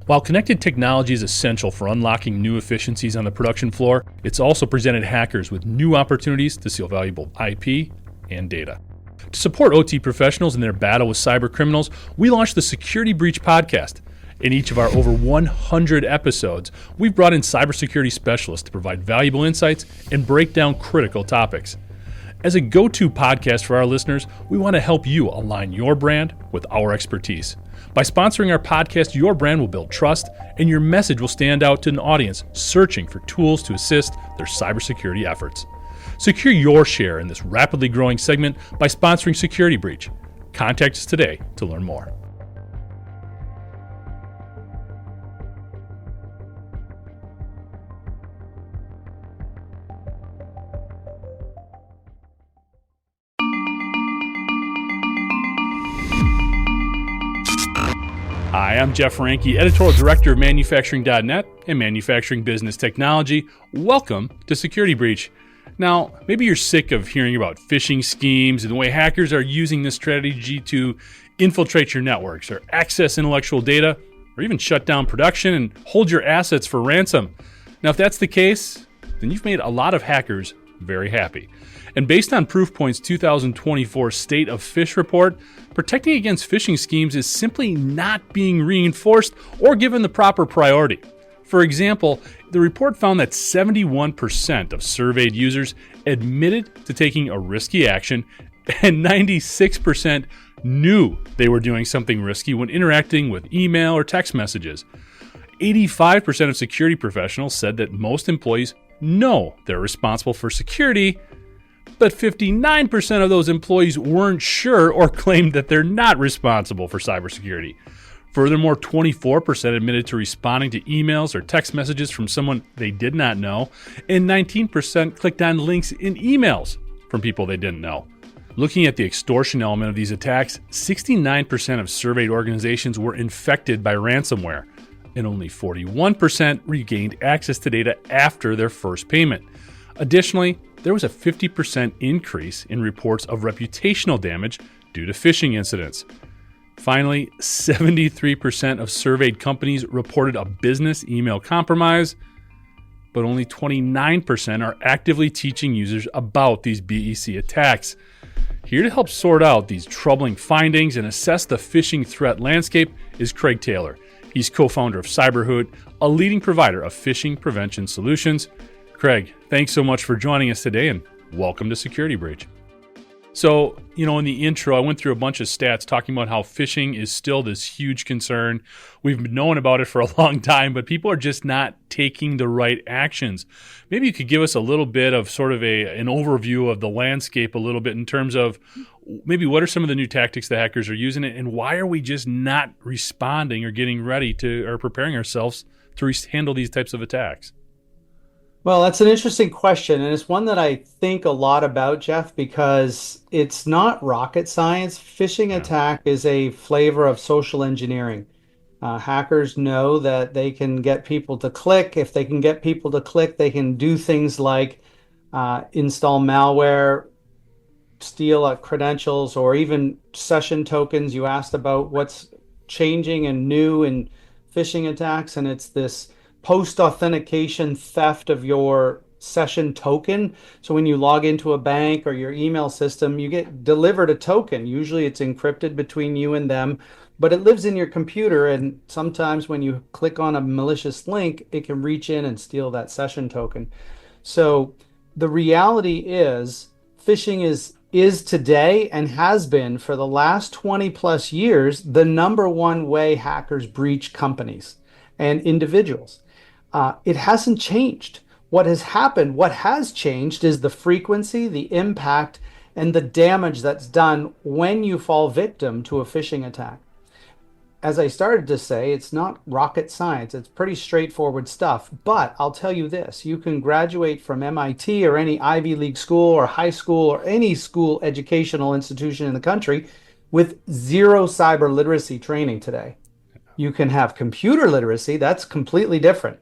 While connected technology is essential for unlocking new efficiencies on the production floor, it's also presented hackers with new opportunities to steal valuable IP and data. To support OT professionals in their battle with cyber criminals, we launched the Security Breach podcast. In each of our over 100 episodes, we've brought in cybersecurity specialists to provide valuable insights and break down critical topics. As a go-to podcast for our listeners, we want to help you align your brand with our expertise. By sponsoring our podcast, your brand will build trust, and your message will stand out to an audience searching for tools to assist their cybersecurity efforts. Secure your share in this rapidly growing segment by sponsoring Security Breach. Contact us today to learn more. Hi, I'm Jeff Ranke, Editorial Director of Manufacturing.net and Manufacturing Business Technology. Welcome to Security Breach. Now, maybe you're sick of hearing about phishing schemes and the way hackers are using this strategy to infiltrate your networks or access intellectual data or even shut down production and hold your assets for ransom. Now, if that's the case, then you've made a lot of hackers very happy. And based on Proofpoint's 2024 State of Phish report, protecting against phishing schemes is simply not being reinforced or given the proper priority. For example, the report found that 71% of surveyed users admitted to taking a risky action, and 96% knew they were doing something risky when interacting with email or text messages. 85% of security professionals said that most employees know they're responsible for security, but 59% of those employees weren't sure or claimed that they're not responsible for cybersecurity. Furthermore, 24% admitted to responding to emails or text messages from someone they did not know, and 19% clicked on links in emails from people they didn't know. Looking at the extortion element of these attacks, 69% of surveyed organizations were infected by ransomware, and only 41% regained access to data after their first payment. Additionally, there was a 50% increase in reports of reputational damage due to phishing incidents. Finally, 73% of surveyed companies reported a business email compromise, but only 29% are actively teaching users about these BEC attacks. Here to help sort out these troubling findings and assess the phishing threat landscape is Craig Taylor. He's co-founder of Cyberhoot, a leading provider of phishing prevention solutions. Craig, thanks so much for joining us today, and welcome to Security Breach. So, in the intro, I went through a bunch of stats talking about how phishing is still this huge concern. We've known about it for a long time, but people are just not taking the right actions. Maybe you could give us a little bit of sort of an overview of the landscape a little bit in terms of maybe what are some of the new tactics the hackers are using, and why are we just not responding or getting ready to or preparing ourselves to handle these types of attacks? Well, that's an interesting question, and it's one that I think a lot about, Jeff, because it's not rocket science. Phishing attack is a flavor of social engineering. Hackers know that they can get people to click. If they can get people to click, they can do things like install malware, steal credentials, or even session tokens. You asked about what's changing and new in phishing attacks, and it's this post-authentication theft of your session token. So when you log into a bank or your email system, you get delivered a token. Usually it's encrypted between you and them, but it lives in your computer, and sometimes when you click on a malicious link, it can reach in and steal that session token. So the reality is phishing is today, and has been for the last 20 plus years, the number one way hackers breach companies and individuals. It hasn't changed. What has changed is the frequency, the impact, and the damage that's done when you fall victim to a phishing attack. As I started to say, it's not rocket science. It's pretty straightforward stuff. But I'll tell you this, you can graduate from MIT or any Ivy League school or high school or any school educational institution in the country with zero cyber literacy training today. You can have computer literacy, that's completely different.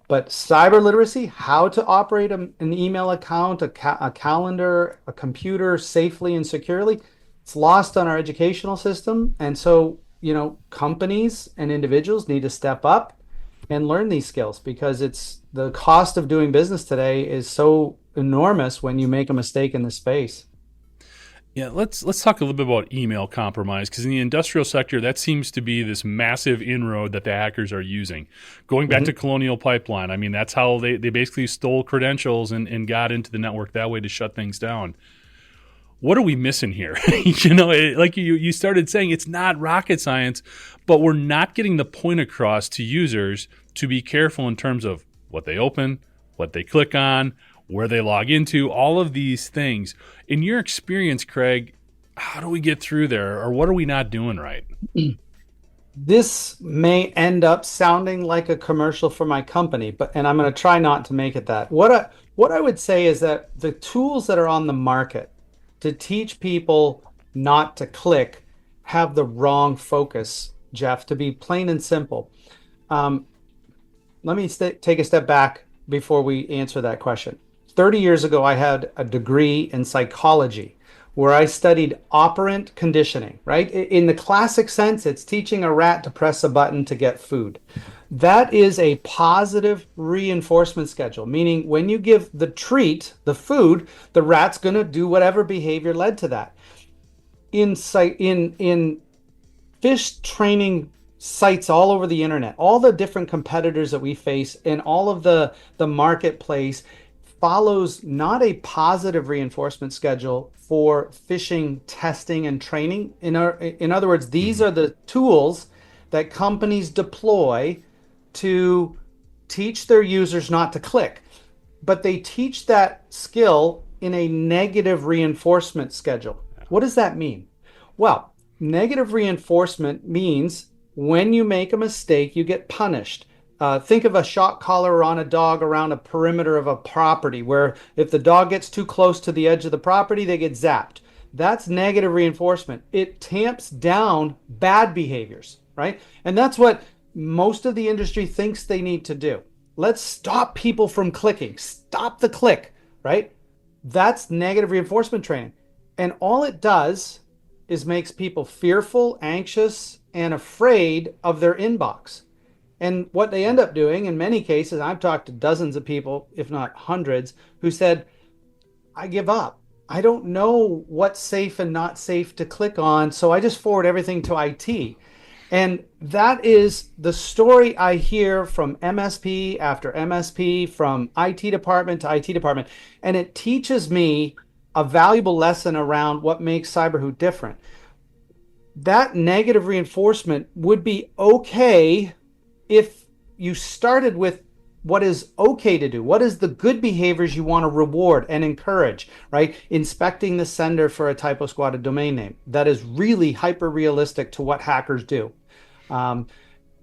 But cyber literacy, how to operate an email account, a calendar, a computer safely and securely, it's lost on our educational system. And so companies and individuals need to step up and learn these skills because it's the cost of doing business today is so enormous when you make a mistake in this space. Yeah, let's talk a little bit about email compromise because in the industrial sector, that seems to be this massive inroad that the hackers are using. Going back to Colonial Pipeline, I mean, that's how they basically stole credentials and got into the network that way to shut things down. What are we missing here? Like you started saying, it's not rocket science, but we're not getting the point across to users to be careful in terms of what they open, what they click on, where they log into, all of these things. In your experience, Craig, how do we get through there, or what are we not doing right? This may end up sounding like a commercial for my company, and I'm going to try not to make it that. What I would say is that the tools that are on the market to teach people not to click have the wrong focus, Jeff, to be plain and simple. Let me take a step back before we answer that question. 30 years ago, I had a degree in psychology where I studied operant conditioning, right? In the classic sense, it's teaching a rat to press a button to get food. That is a positive reinforcement schedule, meaning when you give the treat, the food, the rat's going to do whatever behavior led to that. In Phish training sites all over the internet, all the different competitors that we face and all of the marketplace follows not a positive reinforcement schedule for phishing testing and training. In other words, these are the tools that companies deploy to teach their users not to click. But they teach that skill in a negative reinforcement schedule. What does that mean? Well, negative reinforcement means when you make a mistake, you get punished. Think of a shock collar on a dog around a perimeter of a property where if the dog gets too close to the edge of the property, they get zapped. That's negative reinforcement. It tamps down bad behaviors, right? And that's what most of the industry thinks they need to do. Let's stop people from clicking. Stop the click, right? That's negative reinforcement training. And all it does is makes people fearful, anxious, and afraid of their inbox. And what they end up doing in many cases, I've talked to dozens of people, if not hundreds, who said, I give up. I don't know what's safe and not safe to click on, so I just forward everything to IT. And that is the story I hear from MSP after MSP, from IT department to IT department. And it teaches me a valuable lesson around what makes Cyberhoot different. That negative reinforcement would be okay if you started with what is okay to do, what is the good behaviors you want to reward and encourage, right? Inspecting the sender for a typo squatted domain name. That is really hyper realistic to what hackers do.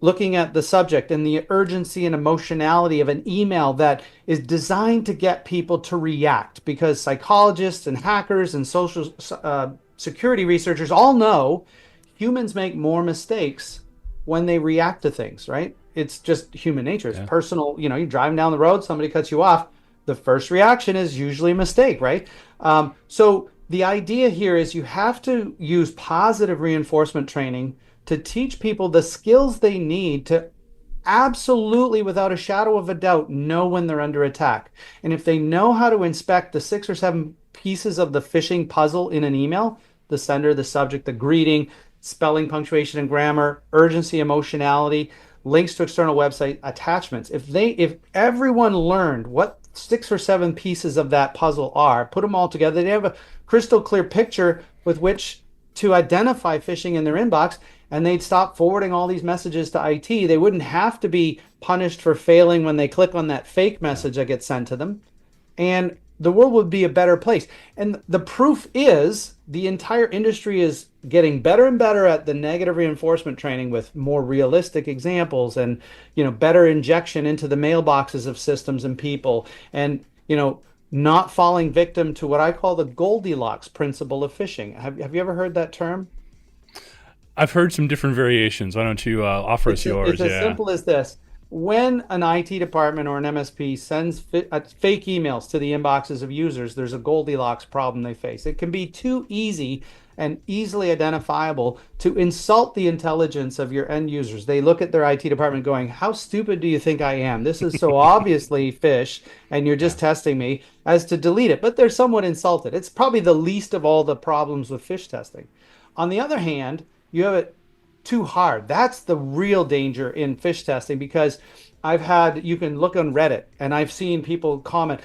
Looking at the subject and the urgency and emotionality of an email that is designed to get people to react, because psychologists and hackers and social security researchers all know humans make more mistakes when they react to things, right? It's just human nature. It's personal. You're driving down the road, somebody cuts you off. The first reaction is usually a mistake, right? So the idea here is you have to use positive reinforcement training to teach people the skills they need to absolutely, without a shadow of a doubt, know when they're under attack. And if they know how to inspect the 6 or 7 pieces of the phishing puzzle in an email, the sender, the subject, the greeting, spelling, punctuation, and grammar, urgency, emotionality, links to external website, attachments. If everyone learned what 6 or 7 pieces of that puzzle are, put them all together, they have a crystal clear picture with which to identify phishing in their inbox, and they'd stop forwarding all these messages to IT. They wouldn't have to be punished for failing when they click on that fake message that gets sent to them. And the world would be a better place. And the proof is the entire industry is getting better and better at the negative reinforcement training with more realistic examples and, better injection into the mailboxes of systems and people, and, not falling victim to what I call the Goldilocks principle of phishing. Have you ever heard that term? I've heard some different variations. Why don't you offer us yours? It's as simple as this. when an IT department or an MSP sends fake emails to the inboxes of users, there's a Goldilocks problem they face. It can be too easy and easily identifiable to insult the intelligence of your end users. They look at their IT department going, "How stupid do you think I am? This is so obviously phish, and you're Yeah. just testing me," as to delete it. But they're somewhat insulted. It's probably the least of all the problems with phish testing. On the other hand, you have it too hard. That's the real danger in phish testing because you can look on Reddit and I've seen people comment,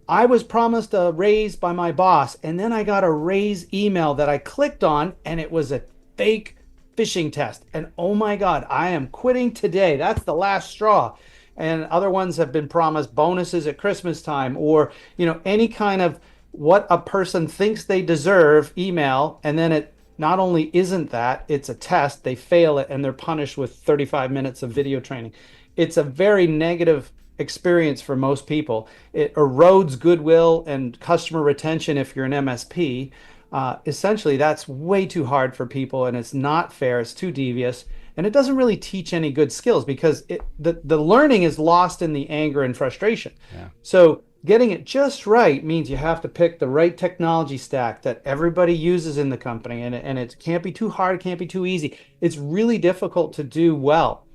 "I was promised a raise by my boss, and then I got a raise email that I clicked on, and it was a fake phishing test. And oh my God, I am quitting today. That's the last straw." And other ones have been promised bonuses at Christmas time or, any kind of what a person thinks they deserve email, and then it not only isn't that, it's a test, they fail it, and they're punished with 35 minutes of video training. It's a very negative experience for most people. It erodes goodwill and customer retention if you're an MSP. Essentially, that's way too hard for people, and it's not fair. It's too devious, and it doesn't really teach any good skills because the learning is lost in the anger and frustration. Yeah. So getting it just right means you have to pick the right technology stack that everybody uses in the company, and it can't be too hard, it can't be too easy. It's really difficult to do well.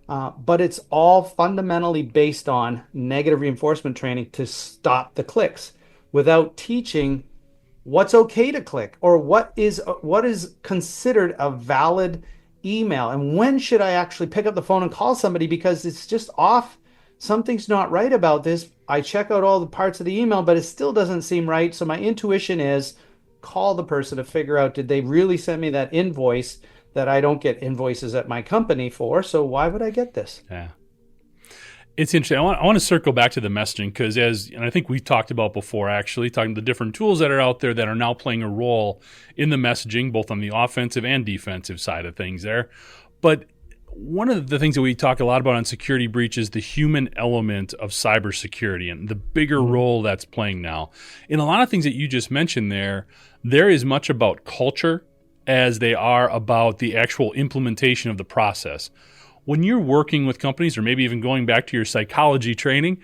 But it's all fundamentally based on negative reinforcement training to stop the clicks without teaching what's okay to click or what is considered a valid email and when should I actually pick up the phone and call somebody because it's just off. Something's not right about this. I check out all the parts of the email, but it still doesn't seem right. So my intuition is call the person to figure out, did they really send me that invoice that I don't get invoices at my company for? So why would I get this? Yeah. It's interesting. I want to circle back to the messaging because and I think we've talked about before actually, talking the different tools that are out there that are now playing a role in the messaging, both on the offensive and defensive side of things there. But one of the things that we talk a lot about on security breach is the human element of cybersecurity and the bigger role that's playing now. In a lot of things that you just mentioned there is much about culture as they are about the actual implementation of the process. When you're working with companies or maybe even going back to your psychology training,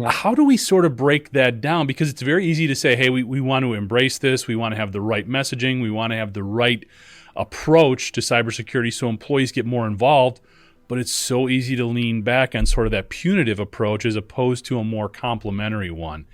how do we sort of break that down? Because it's very easy to say, hey, we want to embrace this. We want to have the right messaging. We want to have the right approach to cybersecurity so employees get more involved. But it's so easy to lean back on sort of that punitive approach as opposed to a more complementary one.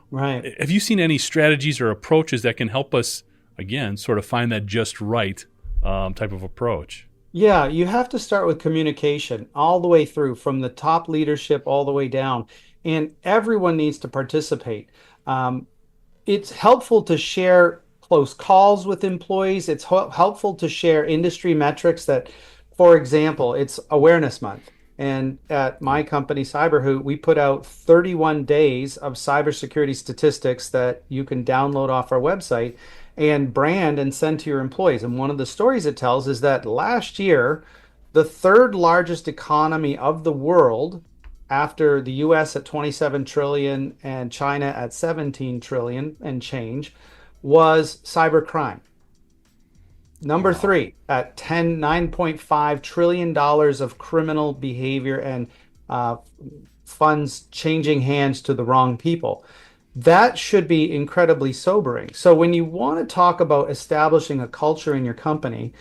Right. Have you seen any strategies or approaches that can help us, again, sort of find that just right type of approach? Yeah, you have to start with communication all the way through, from the top leadership all the way down, and everyone needs to participate. It's helpful to share close calls with employees. It's helpful to share industry metrics that, for example, it's Awareness Month. And at my company, Cyberhoot, we put out 31 days of cybersecurity statistics that you can download off our website and brand and send to your employees. And one of the stories it tells is that last year, the third largest economy of the world, after the US at 27 trillion and China at 17 trillion and change, was cybercrime. Number three, at $9.5 trillion of criminal behavior and funds changing hands to the wrong people. That should be incredibly sobering. So when you want to talk about establishing a culture in your company,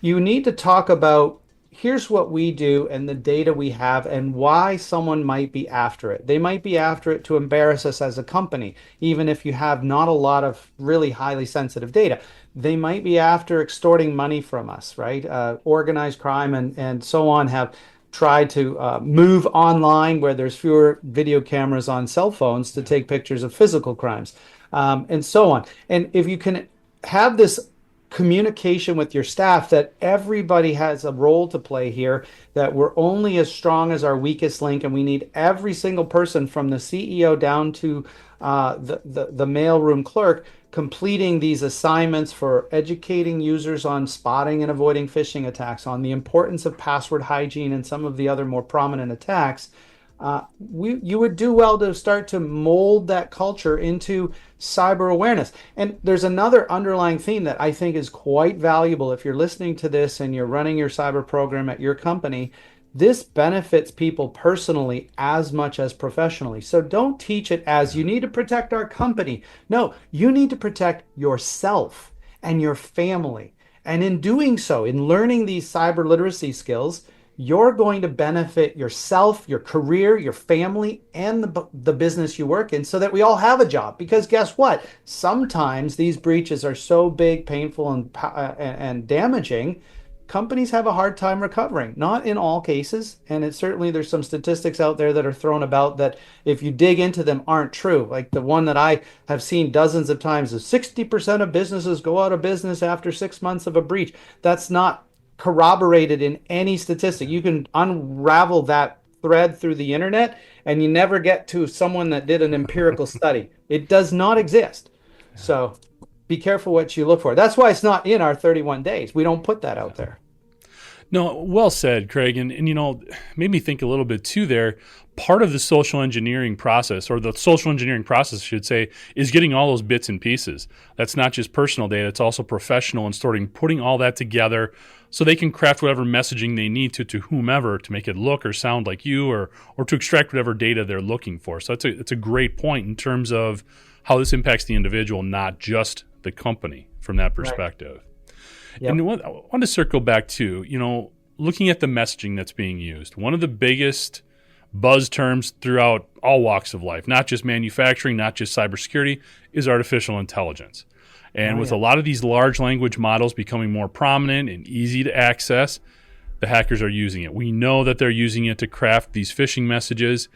you need to talk about, here's what we do and the data we have and why someone might be after it. They might be after it to embarrass us as a company, even if you have not a lot of really highly sensitive data. They might be after extorting money from us, right? Organized crime and so on have tried to move online where there's fewer video cameras on cell phones to take pictures of physical crimes, and so on. And if you can have this communication with your staff that everybody has a role to play here, that we're only as strong as our weakest link, and we need every single person from the CEO down to the mailroom clerk completing these assignments for educating users on spotting and avoiding phishing attacks, on the importance of password hygiene and some of the other more prominent attacks, you would do well to start to mold that culture into cyber awareness. And there's another underlying theme that I think is quite valuable if you're listening to this and you're running your cyber program at your company. This benefits people personally as much as professionally. So don't teach it as Yeah. you need to protect our company. No, you need to protect yourself and your family. And in doing so, in learning these cyber literacy skills, you're going to benefit yourself, your career, your family, and the business you work in so that we all have a job. Because guess what? Sometimes these breaches are so big, painful, and damaging, companies have a hard time recovering. Not in all cases, and it certainly there's some statistics out there that are thrown about that if you dig into them aren't true. Like the one that I have seen dozens of times is 60% of businesses go out of business after 6 months of a breach. That's not corroborated in any statistic. You can unravel that thread through the internet and you never get to someone that did an empirical study. It does not exist. So be careful what you look for. That's why it's not in our 31 days. We don't put that out there. No, well said, Craig. And made me think a little bit too there. Part of the social engineering process, or the social engineering process, I should say, is getting all those bits and pieces. That's not just personal data, it's also professional and putting all that together so they can craft whatever messaging they need to whomever to make it look or sound like you or to extract whatever data they're looking for. So it's a great point in terms of how this impacts the individual, not just the company from that Right. perspective. Yep. And I want to circle back to, looking at the messaging that's being used. One of the biggest buzz terms throughout all walks of life, not just manufacturing, not just cybersecurity, is artificial intelligence. And with a lot of these large language models becoming more prominent and easy to access, the hackers are using it. We know that they're using it to craft these phishing messages,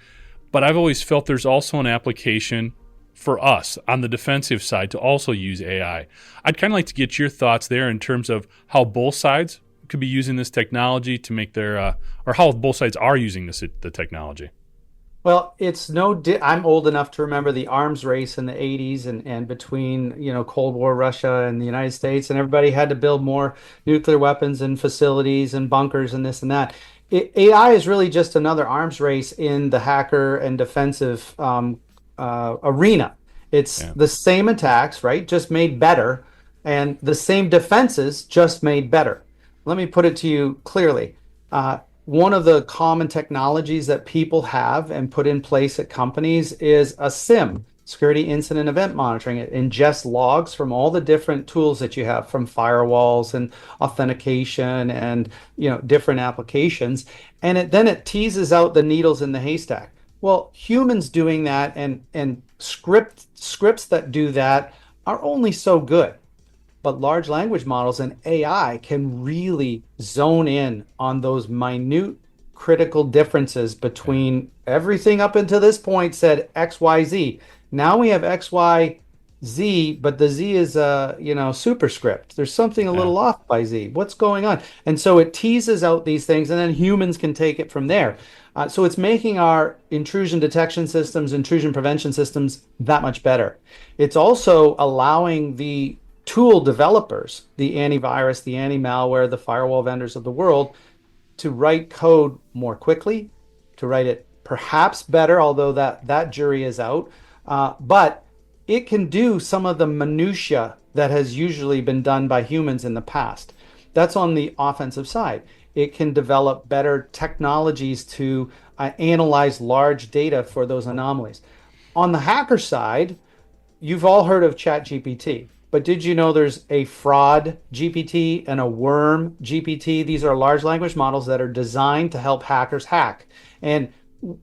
but I've always felt there's also an application for us on the defensive side to also use AI. I'd kind of like to get your thoughts there in terms of how both sides could be using this technology to make their, or how both sides are using the technology. Well, it's I'm old enough to remember the arms race in the 80s and between, Cold War Russia and the United States, and everybody had to build more nuclear weapons and facilities and bunkers and this and that. AI is really just another arms race in the hacker and defensive arena. It's Yeah. the same attacks, right? Just made better, and the same defenses just made better. Let me put it to you clearly. One of the common technologies that people have and put in place at companies is a SIM, security incident event monitoring. It ingests logs from all the different tools that you have, from firewalls and authentication and different applications, and then it teases out the needles in the haystack. Well, humans doing that and scripts that do that are only so good. But large language models and AI can really zone in on those minute critical differences between everything up until this point said XYZ. Now we have XYZ, but the Z is superscript. There's something a Yeah. little off by Z. What's going on? And so it teases out these things, and then humans can take it from there. So it's making our intrusion detection systems, intrusion prevention systems that much better. It's also allowing the tool developers, the antivirus, the anti-malware, the firewall vendors of the world, to write code more quickly, to write it perhaps better, although that jury is out. But it can do some of the minutia that has usually been done by humans in the past. That's on the offensive side. It can develop better technologies to analyze large data for those anomalies. On the hacker side, you've all heard of ChatGPT, but did you know there's a fraud GPT and a worm GPT? These are large language models that are designed to help hackers hack. And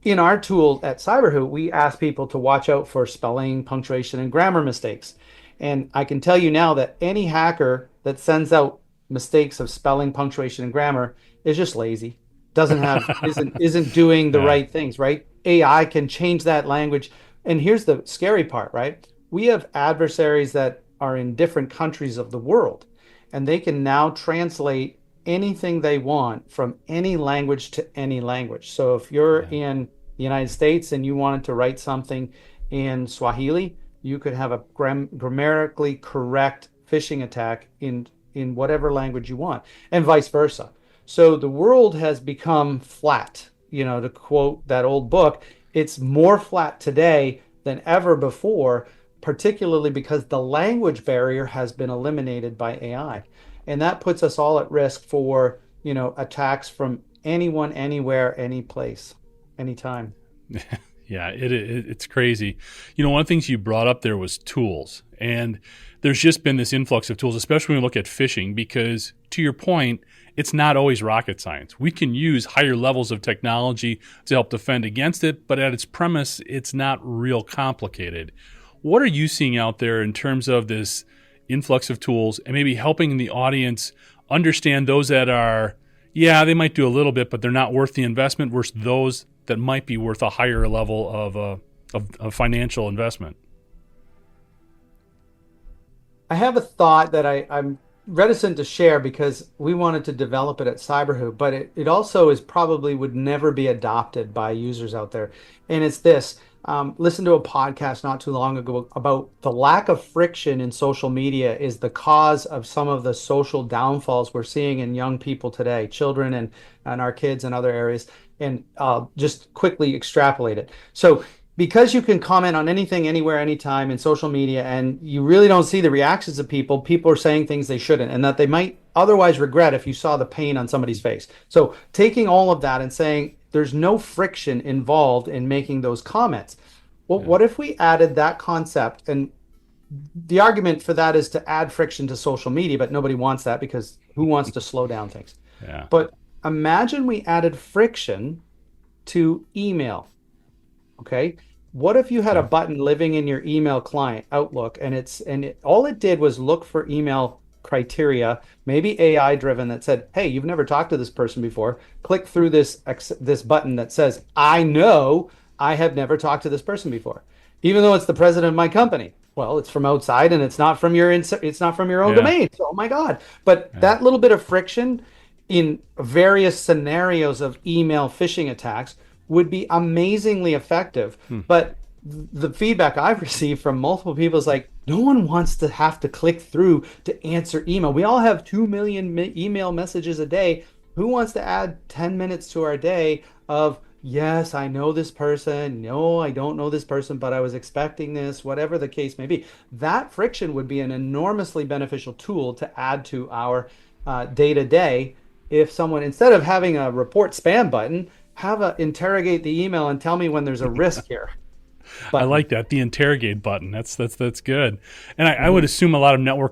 in our tool at Cyberhoot, we ask people to watch out for spelling, punctuation, and grammar mistakes. And I can tell you now that any hacker that sends out mistakes of spelling, punctuation, and grammar is just lazy. Doesn't have isn't doing the Yeah. right things, right? AI can change that language. And here's the scary part, right? We have adversaries that are in different countries of the world, and they can now translate anything they want from any language to any language. So if you're Yeah. in the United States and you wanted to write something in Swahili, you could have a grammatically correct phishing attack in whatever language you want, and vice versa. So the world has become flat. To quote that old book, it's more flat today than ever before, particularly because the language barrier has been eliminated by AI. And that puts us all at risk for, attacks from anyone, anywhere, any place, anytime. Yeah, it's crazy. One of the things you brought up there was tools. And there's just been this influx of tools, especially when we look at phishing, because to your point, it's not always rocket science. We can use higher levels of technology to help defend against it, but at its premise, it's not real complicated. What are you seeing out there in terms of this influx of tools and maybe helping the audience understand those that are, yeah, they might do a little bit, but they're not worth the investment versus those that might be worth a higher level of financial investment? I have a thought that I'm reticent to share because we wanted to develop it at Cyberhoot, but it also is probably would never be adopted by users out there. And it's this. Listen to a podcast not too long ago about the lack of friction in social media is the cause of some of the social downfalls we're seeing in young people today, children and our kids in other areas. And just quickly extrapolate it. So because you can comment on anything, anywhere, anytime in social media, and you really don't see the reactions of people, people are saying things they shouldn't and that they might otherwise regret if you saw the pain on somebody's face. So taking all of that and saying there's no friction involved in making those comments. Well, what if we added that concept? And the argument for that is to add friction to social media, but nobody wants that because who wants to slow down things? Yeah. But imagine we added friction to email. Okay. What if you had a button living in your email client, Outlook, and all it did was look for email criteria, maybe AI driven, that said, "Hey, you've never talked to this person before. Click through this button that says, I know I have never talked to this person before, even though it's the president of my company." Well, it's from outside and it's not from your own domain. So, oh my God! But that little bit of friction in various scenarios of email phishing attacks would be amazingly effective. But the feedback I've received from multiple people is like, no one wants to have to click through to answer email. We all have 2 million email messages a day. Who wants to add 10 minutes to our day of, yes, I know this person. No, I don't know this person, but I was expecting this, whatever the case may be. That friction would be an enormously beneficial tool to add to our day-to-day. If someone, instead of having a report spam button, have a interrogate the email and tell me when there's a risk here. I like that, the interrogate button. That's good. And I would assume a lot of network